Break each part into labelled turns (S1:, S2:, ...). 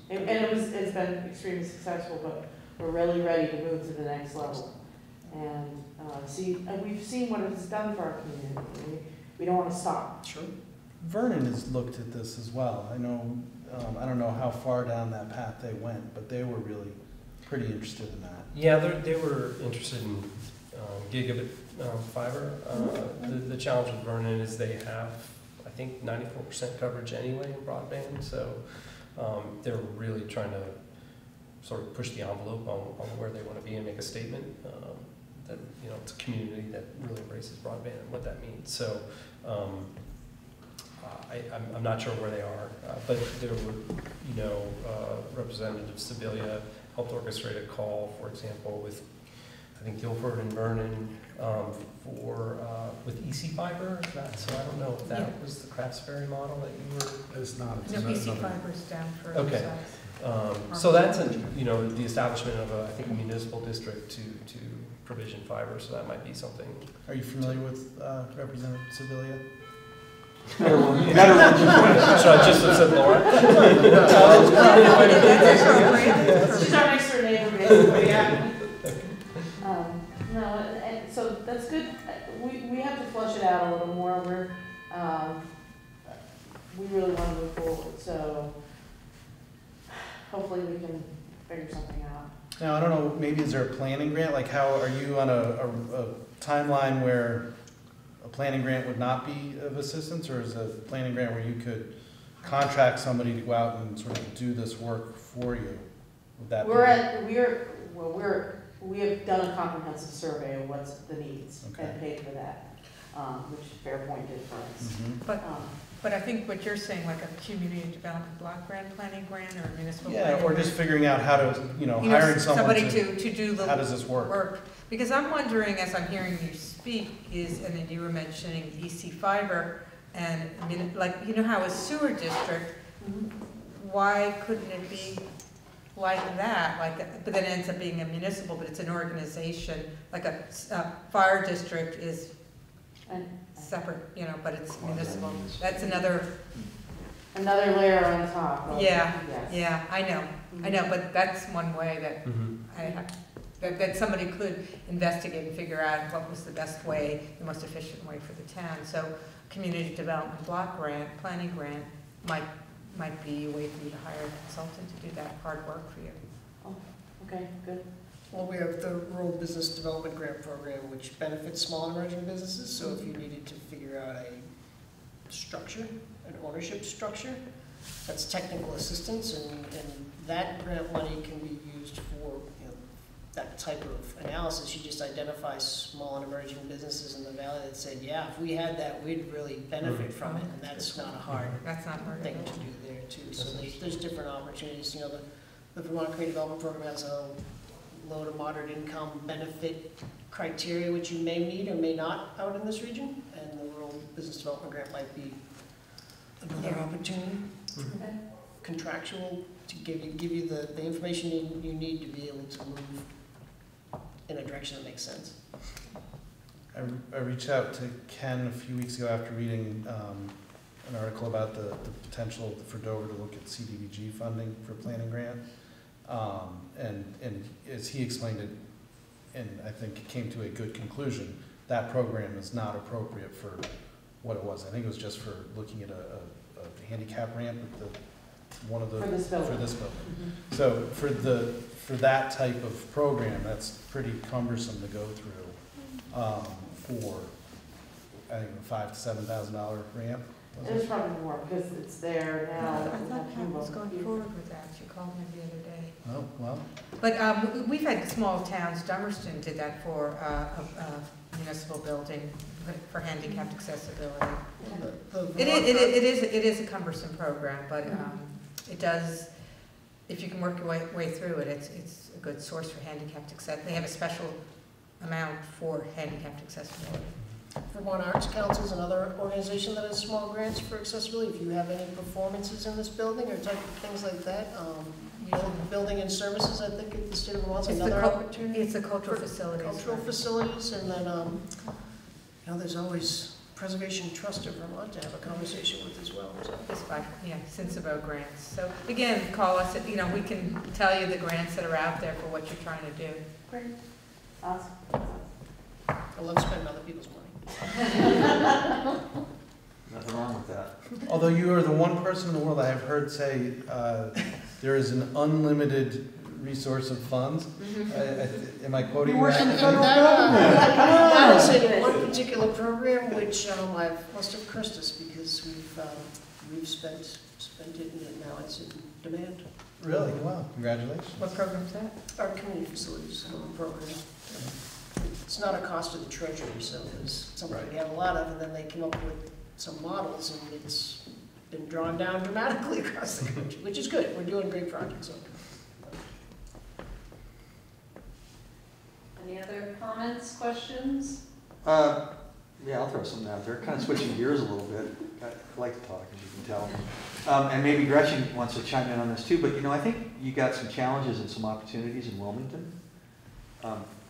S1: And it's been extremely successful, but we're really ready to move to the next level. And we've seen what it's done for our community. We don't want to stop.
S2: Sure.
S3: Vernon has looked at this as well. I know, I don't know how far down that path they went, but they were really pretty interested in that.
S4: Yeah, they were interested in gigabit fiber. The challenge with Vernon is they have, I think, 94% coverage anyway in broadband, so they're really trying to sort of push the envelope on where they want to be and make a statement that, you know, it's a community that really embraces broadband and what that means. So I'm not sure where they are, but there were, you know, Representative Sibilia helped orchestrate a call, for example, with I think Guilford and Vernon with EC Fiber. So I don't know if that was the Craftsbury model that you were.
S3: It's not.
S5: No, EC Fiber's down for
S4: okay. So that's you know, the establishment of I think a municipal district to provision fiber. So that might be something.
S3: Are you familiar with Representative Sibilia?
S1: Should I
S4: just have said Laura?
S1: She's our next door neighbor, basically, yeah. No, and so that's good. We have to flush it out a little more. We really want to move forward, so hopefully we can figure something out.
S3: Now, I don't know, maybe is there a planning grant? Like, how are you on a timeline where a planning grant would not be of assistance, or is a planning grant where you could contract somebody to go out and sort of do this work for you? Would that we have done a comprehensive survey of what's the needs and paid for that, which Fairpoint did for us.
S5: Mm-hmm. But I think what you're saying, like a community development block grant, planning grant, or a municipal planning
S3: or just figuring out how to, hiring
S5: somebody to do the
S3: how does this work?
S5: Because I'm wondering, as I'm hearing you speak, and then you were mentioning EC Fiber, and I mean, like, you know how a sewer district, why couldn't it be like that? But then it ends up being a municipal, but it's an organization. Like a fire district is separate, but it's municipal. That's another
S1: layer on top.
S5: Yeah, I know, but that's one way that that somebody could investigate and figure out what was the best way, the most efficient way for the town. So community development block grant, planning grant might be a way for you to hire a consultant to do that hard work for you.
S1: Oh, okay, good.
S2: Well, we have the Rural Business Development Grant Program, which benefits small and emerging businesses. So if you needed to figure out a structure, an ownership structure, that's technical assistance, and that grant money can be used for that type of analysis. You just identify small and emerging businesses in the valley that said, yeah, if we had that, we'd really benefit from it, and that's not a hard thing to do there too. So there's different opportunities. The Vermont Community Development Program has a low to moderate income benefit criteria, which you may need or may not out in this region, and the Rural Business Development Grant might be another opportunity. Contractual to give you the information you need to be able to move in a direction that makes sense.
S3: I reached out to Ken a few weeks ago after reading an article about the potential for Dover to look at CDBG funding for planning grant. And as he explained it, and I think it came to a good conclusion, that program is not appropriate for what it was. I think it was just for looking at a handicap ramp at for this building. So for that type of program, that's pretty cumbersome to go through for I think a $5,000 to $7,000 ramp.
S1: It was probably more because it's there now.
S5: I thought Pat was going forward with that. She called me the other day.
S3: Oh, well.
S5: But we've had small towns. Dummerston did that for a municipal building for handicapped accessibility. It is a cumbersome program, but it does. If you can work your way through it, it's a good source for handicapped accessibility. They have a special amount for handicapped accessibility.
S2: Vermont Arts Council is another organization that has small grants for accessibility. If you have any performances in this building or type of things like that, building and services, I think at the state of Vermont's another opportunity.
S5: It's the cultural facilities.
S2: Cultural facilities, and then there's always Preservation Trust of Vermont to have a conversation with as well. So.
S5: Since about grants. So again, call us, we can tell you the grants that are out there for what you're trying to do.
S1: Great. Awesome.
S2: I love spending other people's money.
S6: Nothing wrong with that.
S3: Although you are the one person in the world I have heard say there is an unlimited resource of funds. Am I quoting you?
S2: That is in one particular program, which I must have cursed us because we've spent it and now it's in demand.
S3: Really? Wow, congratulations.
S5: What program's that?
S2: Our community facilities program. It's not a cost to the treasury, so it's something we have a lot of, and then they came up with some models, and it's been drawn down dramatically across the country, which is good. We're doing great projects. So.
S7: Any other comments, questions?
S6: Yeah, I'll throw something out there. Kind of switching gears a little bit. I like to talk, as you can tell. And maybe Gretchen wants to chime in on this too, but I think you got some challenges and some opportunities in Wilmington.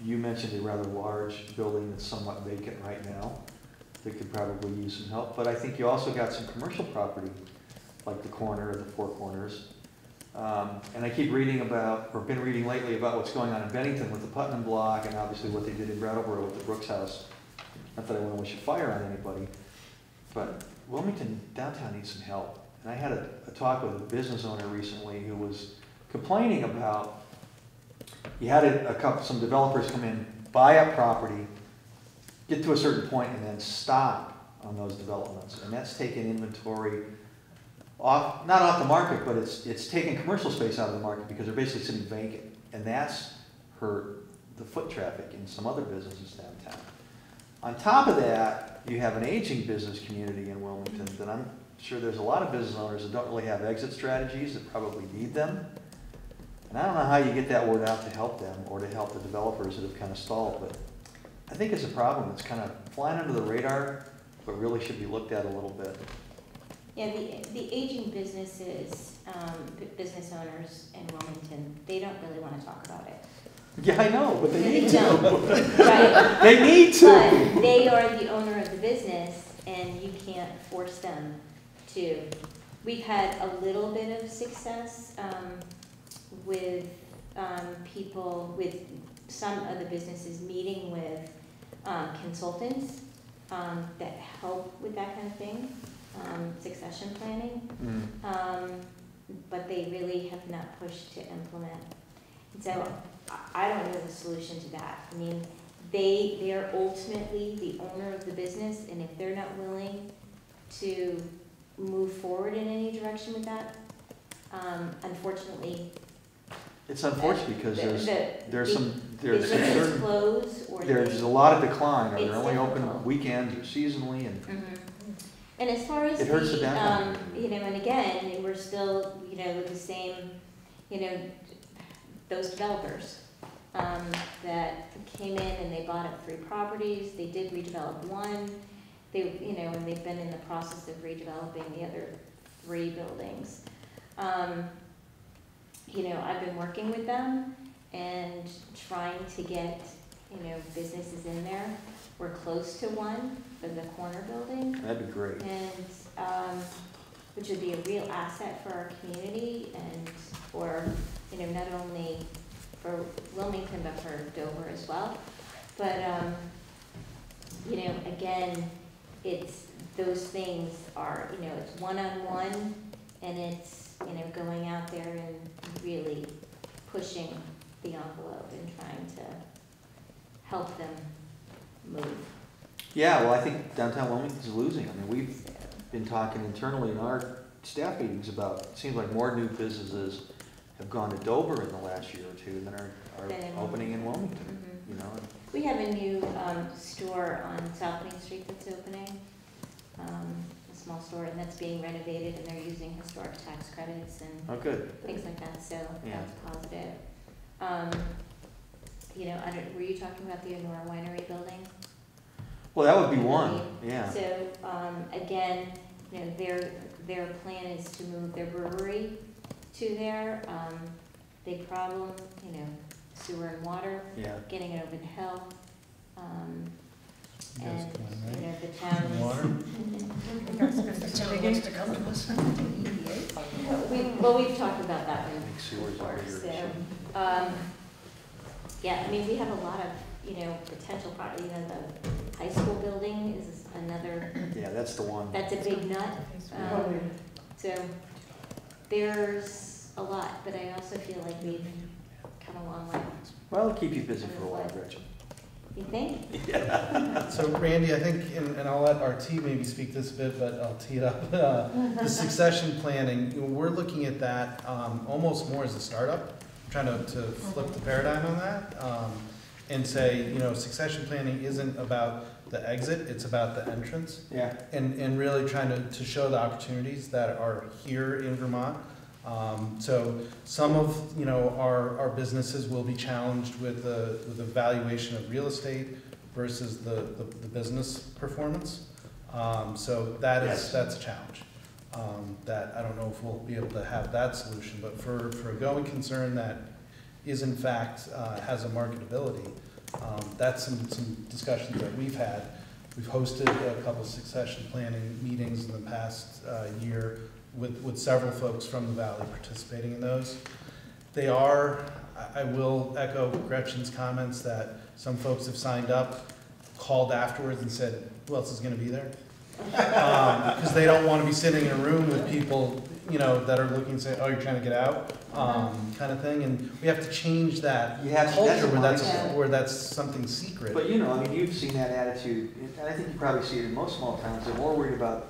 S6: You mentioned a rather large building that's somewhat vacant right now that could probably use some help, but I think you also got some commercial property, like the corner or the Four Corners. And I keep reading about, or been reading lately about what's going on in Bennington with the Putnam Block and obviously what they did in Brattleboro with the Brooks House. Not that I want to wish a fire on anybody, but Wilmington downtown needs some help. And I had a talk with a business owner recently who was complaining about, you had some developers come in, buy up property, get to a certain point and then stop on those developments. And that's taken inventory off, not off the market, but it's taken commercial space out of the market because they're basically sitting vacant. And that's hurt the foot traffic in some other businesses downtown. On top of that, you have an aging business community in Wilmington that I'm sure there's a lot of business owners that don't really have exit strategies that probably need them. And I don't know how you get that word out to help them or to help the developers that have kind of stalled, but I think it's a problem that's kind of flying under the radar, but really should be looked at a little bit.
S8: Yeah, the aging businesses, business owners in Wilmington, they don't really want to talk about it.
S6: Yeah, I know, but they need to.
S8: Right.
S6: They need to.
S8: But they are the owner of the business, and you can't force them to. We've had a little bit of success with people, with some of the businesses meeting with consultants that help with that kind of thing, succession planning. But they really have not pushed to implement. And so I don't know the solution to that. I mean, they are ultimately the owner of the business, and if they're not willing to move forward in any direction with that, unfortunately.
S6: It's unfortunate because there's
S8: businesses close or
S6: there's a lot of decline, or
S8: it's
S6: they're only open
S8: difficult.
S6: weekends or seasonally, and
S8: And as far as
S6: it hurts the downtown.
S8: and again, we're still, with the same, those developers that came in and they bought up 3 properties. They did redevelop one. They, and they've been in the process of redeveloping the other 3 buildings. I've been working with them and trying to get, businesses in there. We're close to one for the corner building.
S6: That'd be great.
S8: And, which would be a real asset for our community and for, not only for Wilmington, but for Dover as well. But, again, it's, those things are, it's one-on-one, and it's, going out there and really pushing the envelope and trying to help them move.
S6: Yeah, well, I think downtown Wilmington's losing. I mean, we've been talking internally in our staff meetings about, it seems like more new businesses have gone to Dover in the last year or 2 than are opening in Wilmington,
S8: We have a new store on South Main Street that's opening, a small store, and that's being renovated, and they're using historic tax credits and things like that, so that's positive. Were you talking about the Honora Winery building?
S6: Well, that would be one, yeah.
S8: So, again, their plan is to move their brewery to there. Big problem, sewer and water, getting it over the hill.
S3: You guys
S8: And,
S3: can, right?
S8: you know, the town
S3: Some water?
S2: If the town wants to come to us.
S8: we've talked about that one
S6: Make sewers
S8: before,
S6: over here.
S8: so, yeah, I mean, we have a lot of, you know, potential projects, you know, the high school building is another,
S6: Yeah, that's the one.
S8: that's a big nut. So, there's a lot, but I also feel like we've come a long way.
S6: Well, it'll keep you busy for a while, Gretchen.
S8: You think?
S3: So Randy, I think, and I'll let RT maybe speak this a bit, but I'll tee it up. The succession planning, you know, we're looking at that almost more as a startup, trying to flip the paradigm on that, and say, you know, succession planning isn't about the exit, it's about the entrance.
S6: Yeah.
S3: And really trying to show the opportunities that are here in Vermont. So some of, you know, our businesses will be challenged with the valuation of real estate versus the business performance. So that's a challenge. That I don't know if we'll be able to have that solution, but for a going concern that is in fact has a marketability, that's some discussions that we've had. We've hosted a couple succession planning meetings in the past year with several folks from the Valley participating in those. They are, I will echo Gretchen's comments that some folks have signed up, called afterwards and said, who else is gonna be there? Because they don't wanna be sitting in a room with people, you know, that are looking and say, oh, you're trying to get out, kind of thing. And we have to change that
S6: You have to- that's
S3: culture
S6: a
S3: where
S6: mindset.
S3: where that's something secret.
S6: But you know, I mean, you've seen that attitude, and I think you probably see it in most small towns. They're more worried about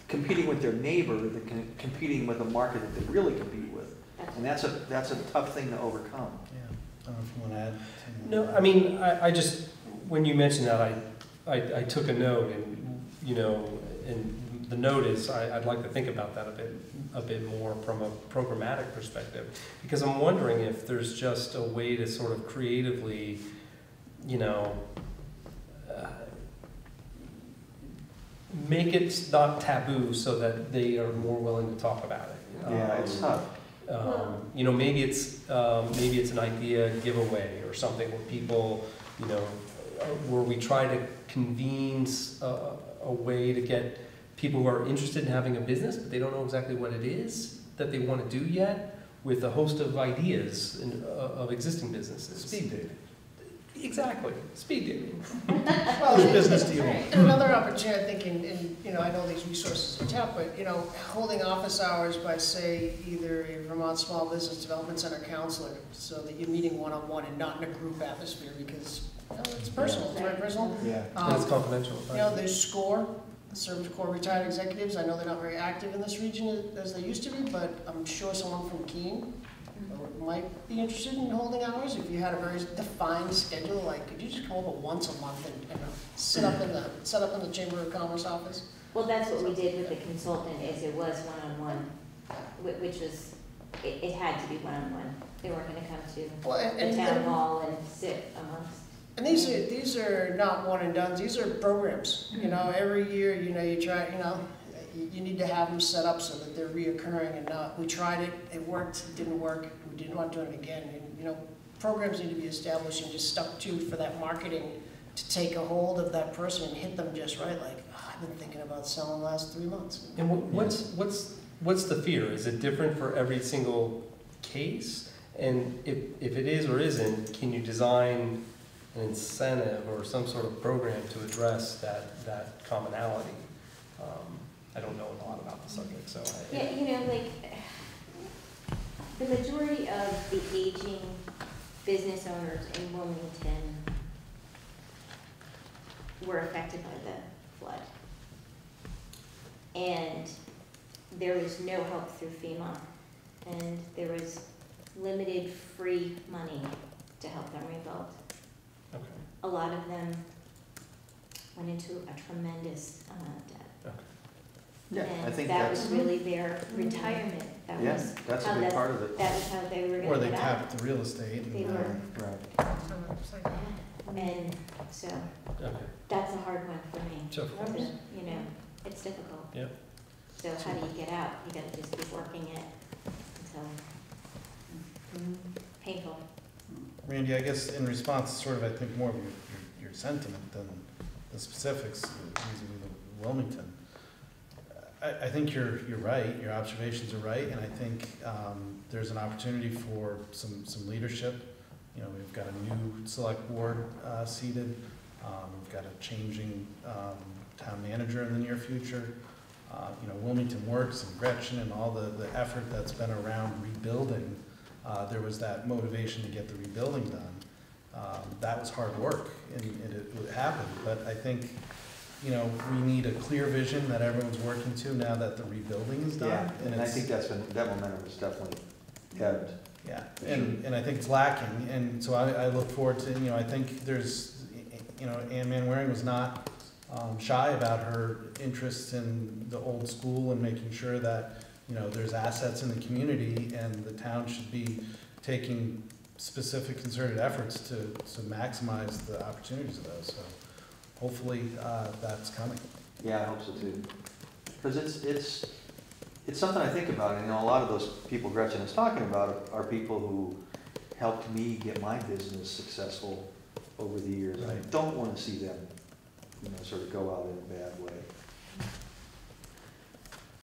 S6: competing with their neighbor than competing with a market that they really compete with. And that's a tough thing to overcome.
S3: Yeah, I don't know if you want to add.
S4: No, I mean, I just, when you mentioned that, I took a note, and, you know, and the note is, I'd like to think about that a bit more from a programmatic perspective, because I'm wondering if there's just a way to sort of creatively, you know, make it not taboo so that they are more willing to talk about it.
S6: Yeah, it's tough.
S4: You know, maybe it's an idea giveaway or something where people, you know, where we try to convene a way to get people who are interested in having a business, but they don't know exactly what it is that they want to do yet, with a host of ideas of existing businesses.
S3: Speed dating.
S4: Exactly, speed dating.
S2: Well,
S3: Which business do you want?
S2: and another opportunity, I think, in, you know, I know these resources are tapped, but, you know, holding office hours by, say, either a Vermont Small Business Development Center counselor, so that you're meeting one-on-one and not in a group atmosphere, because, you know, it's personal, it's very personal.
S6: Yeah.
S4: And it's confidential.
S2: You know, there's SCORE, the Service Corps retired executives. I know they're not very active in this region as they used to be, but I'm sure someone from Keene might be interested in holding hours if you had a very defined schedule. Like, could you just come over once a month and set up in the Chamber of Commerce office?
S8: Well, that's what we did with the consultant, is it was one-on-one, which was, it had to be one-on-one. They weren't gonna come to
S2: Well,
S8: the town hall and sit amongst.
S2: And these are not one and dones. These are programs. You know, every year, you know, you try, you know, you need to have them set up so that they're reoccurring and not. We tried it, it worked, it didn't work. We didn't want to do it again. And, you know, programs need to be established and just stuck to for that marketing to take a hold of that person and hit them just right. Like, oh, I've been thinking about selling the last 3 months.
S4: And what's the fear? Is it different for every single case? And if it is or isn't, can you design an incentive or some sort of program to address that commonality? I don't know a lot about the subject, so.
S8: Yeah, you know, like, the majority of the aging business owners in Wilmington were affected by the flood. And there was no help through FEMA, and there was limited free money to help them rebuild.
S4: Okay.
S8: A lot of them went into a tremendous amount of debt.
S4: Okay.
S6: Yeah, I
S8: And
S6: think
S8: that
S6: that's,
S8: was really their retirement. That
S6: yeah,
S8: was
S6: that's
S8: how
S6: a big part of it.
S8: that was how they were
S3: Or
S8: gonna
S3: they
S8: get out.
S3: tapped the real estate.
S8: They
S3: And,
S8: were,
S6: Right.
S8: and so
S4: Okay.
S8: that's a hard one for me.
S4: Sure.
S8: You know, it's difficult.
S4: Yeah.
S8: So how do you get out? You gotta just keep working it until, painful.
S3: Randy, I guess in response, sort of, I think more of your sentiment the specifics, using the Wilmington. I think you're right, your observations are right, and I think there's an opportunity for some leadership. You know, we've got a new select board seated, we've got a changing town manager in the near future. You know, Wilmington Works and Gretchen and all the effort that's been around rebuilding, there was that motivation to get the rebuilding done. That was hard work, and it happened, but I think, you know, we need a clear vision that everyone's working to now that the rebuilding is done.
S6: Yeah, and I
S3: it's,
S6: think that momentum has definitely ebbed.
S3: yeah, and I think it's lacking, and so I look forward to, you know, I think there's, you know, Ann Manwaring was not shy about her interest in the old school and making sure that, you know, there's assets in the community, and the town should be taking specific concerted efforts to maximize the opportunities of those, so hopefully that's coming.
S6: Yeah, I hope so too. Because it's something I think about, and you know, a lot of those people Gretchen is talking about are people who helped me get my business successful over the years. I don't want to see them, you know, sort of go out in a bad way.